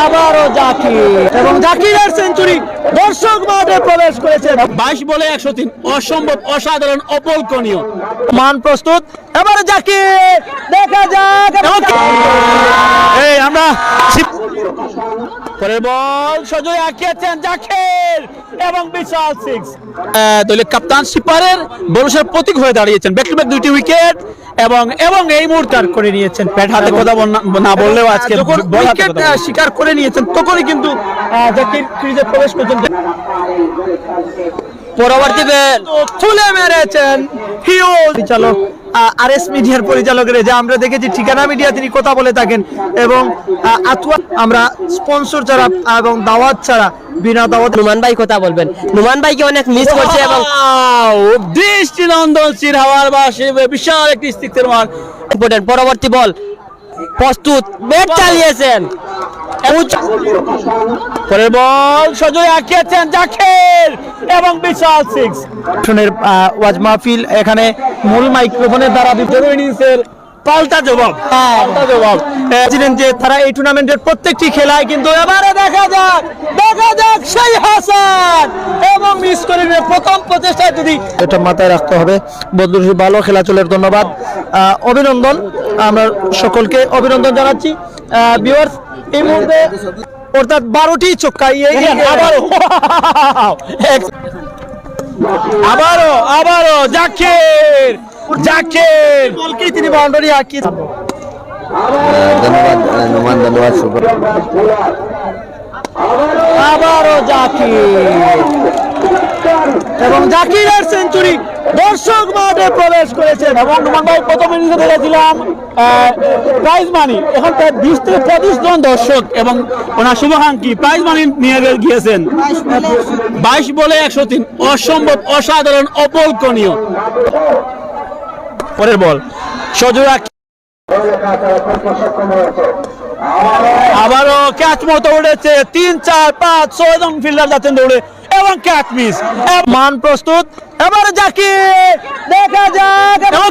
আবারও জাকির এবং জাকিরের সেঞ্চুরি দর্শক মাঠে প্রবেশ করেছে। 22 বলে 103, অসম্ভব, অসাধারণ, অকল্পনীয়। মান প্রস্তুত, এবারে জাকির, দেখা যাক। এই আমরা পরের বল সজয় আঁকিয়েছেন জাকির এবং বিশাল সিক্স। দলের কাপ্তান শিপারের ভরসার প্রতীক হয়ে দাঁড়িয়েছেন। ব্যাক টু ব্যাক দুইটি উইকেট এবং এই মুহূর্তে করে নিয়েছেন। ব্যাট হাতে কথা না বললেও আজকে উইকেট শিকার করে নিয়েছেন, তখনই কিন্তু জাকির ক্রিজে প্রবেশ করছেন। পরবর্তী তুলে মেরেছেন পরিচালক আরএস মিডিয়ার পরিচালকের, যে আমরা দেখেছি ঠিকানা মিডিয়া তিনি কথা বলে থাকেন এবং আমরা স্পন্সর ছাড়া এবং দাওয়াত ছাড়া বিনা দাওয়াত। নুমান ভাই কথা বলবেন, নুমান ভাইকে অনেক মিস করছে এবং দৃষ্টিনন্দন চিরহাওয়ার বাসে বিশাল একটি স্টিকের মার। পরবর্তী বল প্রস্তুত, ব্যাট চালিয়েছেন। পরের বল সজয় আঁকিয়েছেন জাকির এবং বিশাল সিক্স। ওয়াজ মাহফিল এখানে মূল মাইক্রোফোনের দ্বারা দ্বিতীয় ইনিংসের পাল্টা জবাব। ছিলেন যে তারা এই টুর্নামেন্টের প্রত্যেকটি খেলায় কিন্তু এবারে দেখা যাক সেই হাসান এবং মিস করে প্রথম প্রচেষ্টায় যদি এটা মাথায় রাখতে হবে। বদরুল ভালো খেলা চলের ধন্যবাদ, অভিনন্দন, আমরা সকলকে অভিনন্দন জানাচ্ছি। ভিউয়ার্স, এই মুহূর্তে অর্থাৎ 12টি ছক্কা আবারও জাকির বলকেই তিনি বাউন্ডারি আঁকিয়েছেন। ধন্যবাদ নুমান, ধন্যবাদ শুভ। আবারও জাকির এবং জাকিরের সেঞ্চুরি দর্শক মাঠে প্রবেশ করেছেন। এবং নুমান ভাই প্রথম ইনিংসে দেখেছিলাম প্রাইজ মানি, এখন প্রায় 20 থেকে 25 জন দর্শক এবং ওনার শুভাকাঙ্ক্ষী প্রাইজ মানি নিয়ে গিয়েছেন। 22 বলে 103, অসম্ভব, অসাধারণ, অকল্পনীয়। পরের বল সজয় আবারও ক্যাচ মতো উঠেছে, 3, 4, 5, 6 জন ফিল্ডার যাচ্ছেন দৌড়ে এবং ক্যাচ মিস। মান প্রস্তুত, এবারে জাকির, দেখা যাক এবং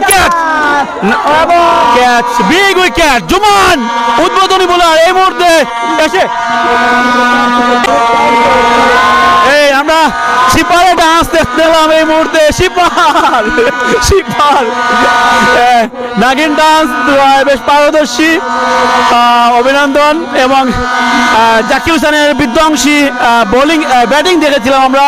ক্যাচ, বিগ উইকেট। জুমান উদ্বোধনী বোলার এই মুহূর্তে এসে এই আমরা শিপারে ডান্স দেখতে পেলাম এই মুহূর্তে। শিপার নাগিন ডান্স বেশ পারদর্শী, অভিনন্দন। এবং জাকির হোসেনের বিধ্বংসী ব্যাটিং দেখেছিলাম আমরা।